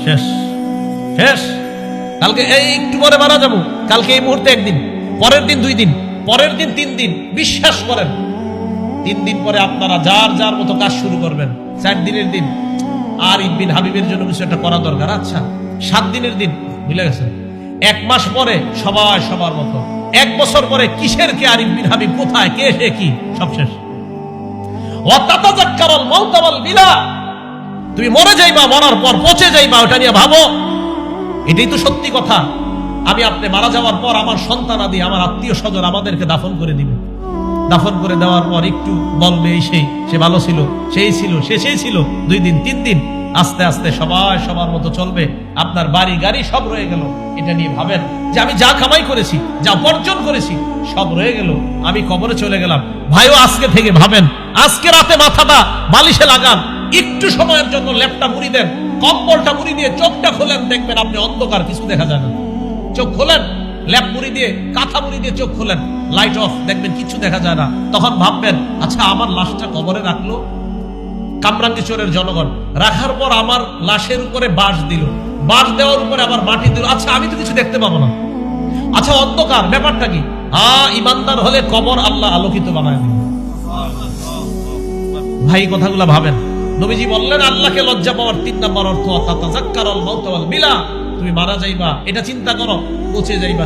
শেষ শেষ। কালকে এই একটু পরে মারা যাবো, কালকে এই মুহূর্তে একদিন, পরের দিন 2 দিন, পরের দিন 3 দিন। বিশ্বাস করেন 3 দিন পরে আপনারা যার যার মতো কাজ শুরু করবেন। 4 দিনের দিন আরিফ বিন হাবিবের জন্য কিছু একটা করা দরকার। আচ্ছা 7 দিনের দিন ভুলে গেছেন। 1 মাস পরে সবাই সবার মতো। 1 বছর পরে কিসের কে আরিফ বিন হাবিব, কোথায় কে সে কি, সব শেষ। ওয়াতাতাযাক্কারুল মাউতা ওয়াল বিলা, তুমি মরে যাইবা, মরার পর পচে যাইবা, ওটা নিয়ে ভাবো। এটাই তো সত্যি কথা। আমি আপনি মারা যাওয়ার পর আমার সন্তানাদি, আমার আত্মীয় স্বজন আমাদেরকে দাফন করে দিবে। দাফন করে দেওয়ার পর একটু বলবে এই সেই, সে ভালো ছিল, সেই ছিল, সেই ছিল। 2 দিন 3 দিন আস্তে আস্তে সবাই সবার মতো চলবে। আপনার বাড়ি গাড়ি সব রয়ে গেল। এটা নিয়ে ভাবেন যে আমি যা কামাই করেছি, যা উপার্জন করেছি, সব রয়ে গেল, আমি কবরে চলে গেলাম। ভাইও আজকে থেকে ভাবেন, আজকে রাতে মাথাটা বালিশে লাগান, একটু সময়ের জন্য ল্যাপটা মুড়ি দেন, কম্বলটা মুড়ি দিয়ে চোখটা খোলেন, দেখবেন আপনি অন্ধকার, কিছু দেখা যায় না। চোখ খোলেন, ল্যাপ মুড়ি দিয়ে, কাঁথা মুড়ি দিয়ে চোখ খোলেন, লাইট অফ, দেখবেন কিছু দেখা যায় না। তখন ভাববেন, আচ্ছা আমার লাশটা কবরে রাখলো কামরাঙ্গীরচরের জনগণ, রাখার পর আমার লাশের উপরে বাঁশ দিল, বাঁশ দেওয়ার উপরে আবার মাটি দিল। আচ্ছা আমি তো কিছু দেখতে পাবো না। আচ্ছা অন্ধকার, ব্যাপারটা কি? ইমানদার হলে কবর আল্লাহ আলোকিত বানায় দিল। ভাই কথাগুলো ভাবেন। নবীজি বললেন আল্লাহকে লজ্জা পাওয়ার 3 নম্বর অর্থ তাতাযাক্কারুল মাউতা ওয়াল বিলা, তুমি মারা যাইবা, এটা চিন্তা করো, পচে যাইবা।